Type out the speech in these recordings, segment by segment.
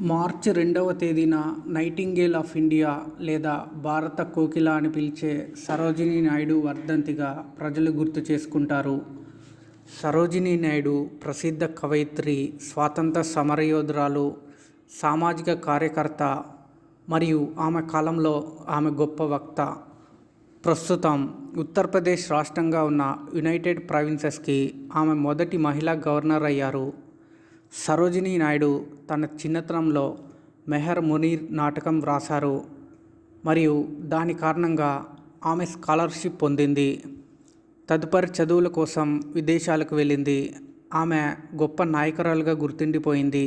మార్చి 2వ తేదీన nightingale of India లేదా భారత కోకిల అని పిలిచే సరోజినీ నాయుడు వర్ధంతిగా ప్రజలు గుర్తు చేసుకుంటారు. సరోజినీ నాయుడు ప్రసిద్ధ కవయిత్రి, స్వాతంత్ర సమరయోధురాలు, సామాజిక కార్యకర్త మరియు ఆమె కాలంలో ఆమె గొప్ప వక్త. ప్రస్తుతం ఉత్తరప్రదేశ్ రాష్ట్రంగా ఉన్న యునైటెడ్ ప్రావిన్సెస్కి ఆమె మొదటి మహిళా గవర్నర్ అయ్యారు. సరోజినీ నాయుడు తన చిన్నతనంలో మెహర్ మునీర్ నాటకం వ్రాసారు మరియు దాని కారణంగా ఆమె స్కాలర్షిప్ పొందింది. తదుపరి చదువుల కోసం విదేశాలకు వెళ్ళింది. ఆమె గొప్ప నాయకురాలుగా గుర్తుండిపోయింది.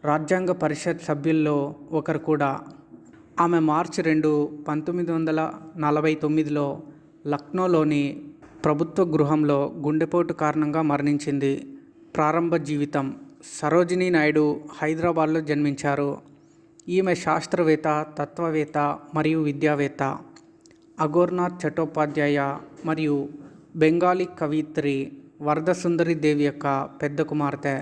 రాజ్యాంగ పరిషత్ సభ్యుల్లో ఒకరు కూడా. ఆమె మార్చి 2, 1949లో లక్నోలోని ప్రభుత్వ గృహంలో గుండెపోటు కారణంగా మరణించింది. ప్రారంభ జీవితం. సరోజినీ నాయుడు హైదరాబాద్లో జన్మించారు. ఈమె శాస్త్రవేత్త, తత్వవేత్త మరియు విద్యావేత్త. అఘోర్నాథ్ చట్టోపాధ్యాయ మరియు బెంగాలీ కవయిత్రి వరదసుందరి దేవి యొక్క పెద్ద కుమార్తె.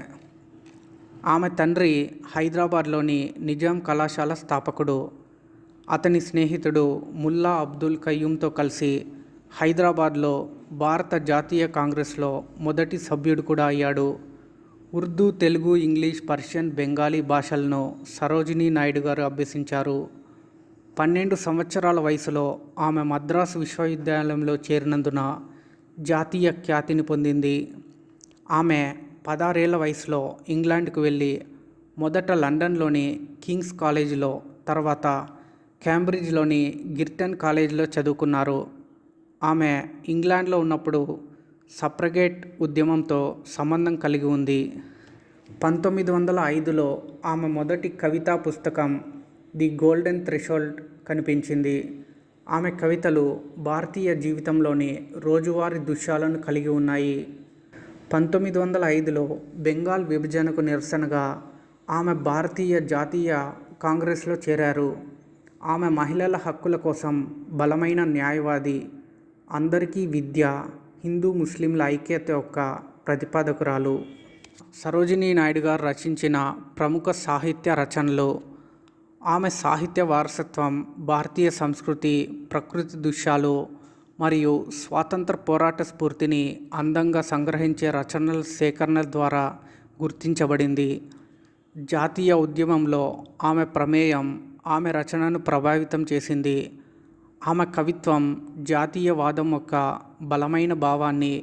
ఆమె తండ్రి హైదరాబాద్లోని నిజాం కళాశాల స్థాపకుడు. అతని స్నేహితుడు ముల్లా అబ్దుల్ కయ్యూమ్తో కలిసి హైదరాబాద్లో భారత జాతీయ కాంగ్రెస్లో మొదటి సభ్యుడు కూడా అయ్యాడు. ఉర్దూ, తెలుగు, ఇంగ్లీష్, పర్షియన్, బెంగాలీ భాషలను సరోజినీ నాయుడు గారు అభ్యసించారు. 12 సంవత్సరాల వయసులో ఆమె మద్రాసు విశ్వవిద్యాలయంలో చేరినందున జాతీయ ఖ్యాతిని పొందింది. ఆమె 16 ఏళ్ల వయసులో ఇంగ్లాండ్కు వెళ్ళి మొదట లండన్లోని కింగ్స్ కాలేజీలో, తర్వాత కేంబ్రిడ్జ్లోని గిర్టన్ కాలేజీలో చదువుకున్నారు. ఆమె ఇంగ్లాండ్లో ఉన్నప్పుడు సఫ్రగేట్ ఉద్యమంతో సంబంధం కలిగి ఉంది. 1905లో ఆమె మొదటి కవితా పుస్తకం ది గోల్డెన్ థ్రెషోల్డ్ కనిపించింది. ఆమె కవితలు భారతీయ జీవితంలోని రోజువారీ దృశ్యాలను కలిగి ఉన్నాయి. 1905లో బెంగాల్ విభజనకు నిరసనగా ఆమె భారతీయ జాతీయ కాంగ్రెస్లో చేరారు. ఆమె మహిళల హక్కుల కోసం బలమైన న్యాయవాది, అందరికీ విద్య, హిందూ ముస్లింల ఐక్యత యొక్క ప్రతిపాదకురాలు. సరోజినీ నాయుడు గారు రచించిన ప్రముఖ సాహిత్య రచనలు. ఆమె సాహిత్య వారసత్వం భారతీయ సంస్కృతి, ప్రకృతి దృశ్యాలు మరియు స్వాతంత్ర పోరాట స్ఫూర్తిని అందంగా సంగ్రహించే రచనల సేకరణ ద్వారా గుర్తించబడింది. జాతీయ ఉద్యమంలో ఆమె ప్రమేయం ఆమె రచనను ప్రభావితం చేసింది. ఆమె కవిత్వం జాతీయవాదం యొక్క బలమైన భావాన్ని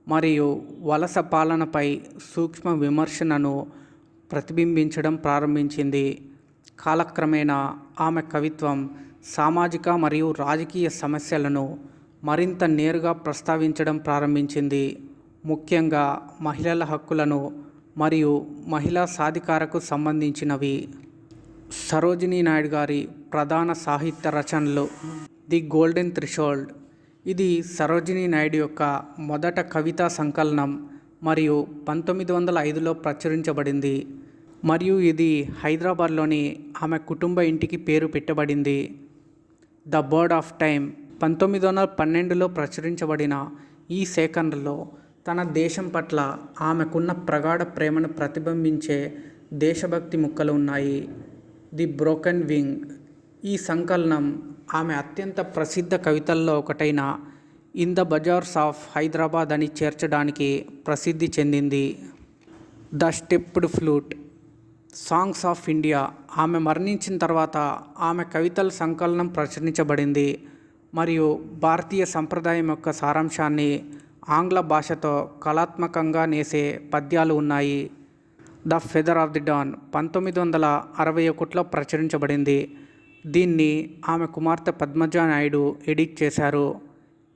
మరియు వలస పాలనపై సూక్ష్మ విమర్శనను ప్రతిబింబించడం ప్రారంభించింది. కాలక్రమేణా ఆమె కవిత్వం సామాజిక మరియు రాజకీయ సమస్యలను మరింత నేరుగా ప్రస్తావించడం ప్రారంభించింది, ముఖ్యంగా మహిళల హక్కులను మరియు మహిళా సాధికారకు సంబంధించినవి. సరోజినీ నాయుడు గారి ప్రధాన సాహిత్య రచనలు. The golden threshold. ఇది సరోజినీ నాయుడు యొక్క మొదట కవితా సంకలనం మరియు 1905లో ప్రచురించబడింది మరియు ఇది హైదరాబాద్లోని ఆమె కుటుంబ ఇంటికి పేరు పెట్టబడింది. ద బర్డ్ ఆఫ్ టైమ్ 1912లో ప్రచురించబడిన ఈ సేకరణలో తన దేశం పట్ల ఆమెకున్న ప్రగాఢ ప్రేమను ప్రతిబింబించే దేశభక్తి ముక్కలు ఉన్నాయి. The broken wing. ఈ సంకలనం ఆమె అత్యంత ప్రసిద్ధ కవితల్లో ఒకటైన in the bazaars of Hyderabad అని చేర్చడానికి ప్రసిద్ధి చెందింది. The stepped flute. Songs of India. ఆమె మరణించిన తర్వాత ఆమె కవితల సంకలనం ప్రచురించబడింది మరియు భారతీయ సంప్రదాయం యొక్క సారాంశాన్ని ఆంగ్ల భాషతో కళాత్మకంగా నేసే పద్యాలు ఉన్నాయి. The feather of the dawn 1961లో ప్రచురించబడింది. దీన్ని ఆమె కుమార్తె పద్మజా నాయుడు ఎడిట్ చేశారు.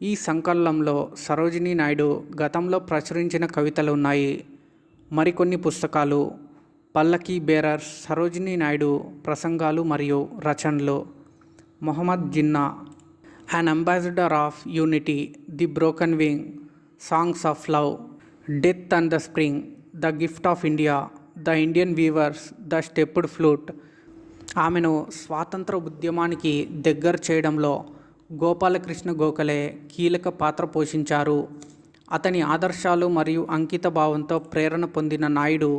ఈ సంకలనంలో సరోజినీ నాయుడు గతంలో ప్రచురించిన కవితలు ఉన్నాయి. మరికొన్ని పుస్తకాలు. పల్లకీ బేరర్స్, సరోజినీ నాయుడు ప్రసంగాలు మరియు రచనలు. Mohammad Jinnah, an ambassador of unity, the broken wing, songs of love, death and the spring, the gift of India, the Indian weavers, the stepped flute. ఆమెను స్వాతంత్ర ఉద్యమానికి దగ్గర చేయడంలో గోపాలకృష్ణ గోఖలే కీలక పాత్ర పోషించారు. అతని ఆదర్శాలు మరియు అంకిత భావంతో ప్రేరణ పొందిన నాయుడు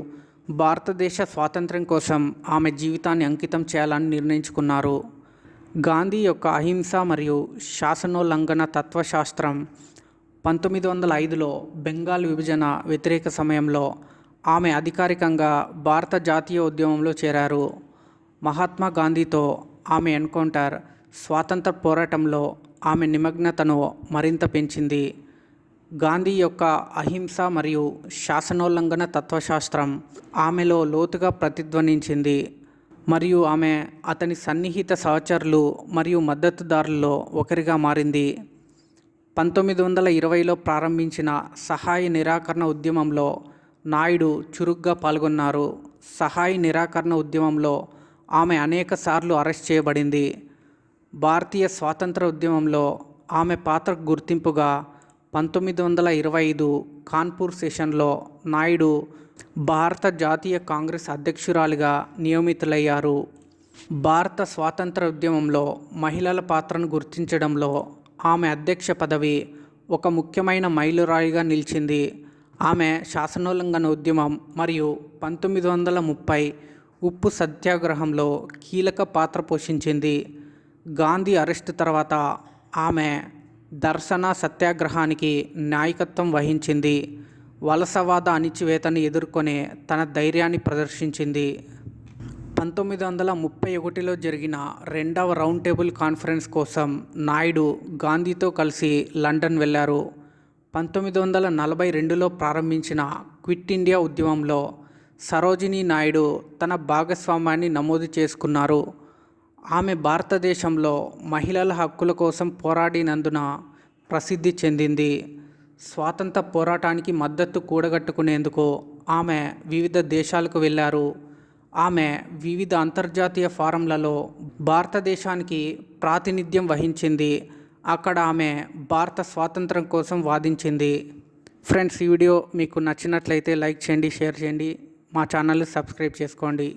భారతదేశ స్వాతంత్ర్యం కోసం ఆమె జీవితాన్ని అంకితం చేయాలని నిర్ణయించుకున్నారు. గాంధీ యొక్క అహింస మరియు శాసనోల్లంఘన తత్వశాస్త్రం 1905లో బెంగాల్ విభజన వ్యతిరేక సమయంలో ఆమె అధికారికంగా భారత జాతీయ ఉద్యమంలో చేరారు. మహాత్మా గాంధీతో ఆమె ఎన్కౌంటర్ స్వాతంత్ర పోరాటంలో ఆమె నిమగ్నతను మరింత పెంచింది. గాంధీ యొక్క అహింస మరియు శాసనోల్లంఘన తత్వశాస్త్రం ఆమెలో లోతుగా ప్రతిధ్వనించింది మరియు ఆమె అతని సన్నిహిత సహచరులు మరియు మద్దతుదారుల్లో ఒకరిగా మారింది. 1920లో ప్రారంభించిన సహాయ నిరాకరణ ఉద్యమంలో నాయుడు చురుగ్గా పాల్గొన్నారు. సహాయ నిరాకరణ ఉద్యమంలో ఆమె అనేకసార్లు అరెస్ట్ చేయబడింది. భారతీయ స్వాతంత్ర ఉద్యమంలో ఆమె పాత్రకు గుర్తింపుగా 1925 కాన్పూర్ సెషన్లో నాయుడు భారత జాతీయ కాంగ్రెస్ అధ్యక్షురాలిగా నియమితులయ్యారు. భారత స్వాతంత్ర ఉద్యమంలో మహిళల పాత్రను గుర్తించడంలో ఆమె అధ్యక్ష పదవి ఒక ముఖ్యమైన మైలురాయిగా నిలిచింది. ఆమె శాసనోల్లంఘన ఉద్యమం మరియు 1930 ఉప్పు సత్యాగ్రహంలో కీలక పాత్ర పోషించింది. గాంధీ అరెస్టు తర్వాత ఆమె దర్శన సత్యాగ్రహానికి నాయకత్వం వహించింది. వలసవాద అణిచివేతను ఎదుర్కొనే తన ధైర్యాన్ని ప్రదర్శించింది. 1931లో జరిగిన రెండవ రౌండ్ టేబుల్ కాన్ఫరెన్స్ కోసం నాయుడు గాంధీతో కలిసి లండన్ వెళ్లారు. 1942లో ప్రారంభించిన క్విట్ ఇండియా ఉద్యమంలో సరోజినీ నాయుడు తన భాగస్వామ్యాన్ని నమోదు చేసుకున్నారు. ఆమె భారతదేశంలో మహిళల హక్కుల కోసం పోరాడినందున ప్రసిద్ధి చెందింది. స్వాతంత్ర పోరాటానికి మద్దతు కూడగట్టుకునేందుకు ఆమె వివిధ దేశాలకు వెళ్ళారు. ఆమె వివిధ అంతర్జాతీయ ఫోరంలలో భారతదేశానికి ప్రాతినిధ్యం వహించింది. అక్కడ ఆమె భారత స్వాతంత్ర్యం కోసం వాదించింది. ఫ్రెండ్స్, ఈ వీడియో మీకు నచ్చినట్లయితే లైక్ చేయండి, షేర్ చేయండి, మా ఛానల్ని సబ్స్క్రైబ్ చేసుకోండి.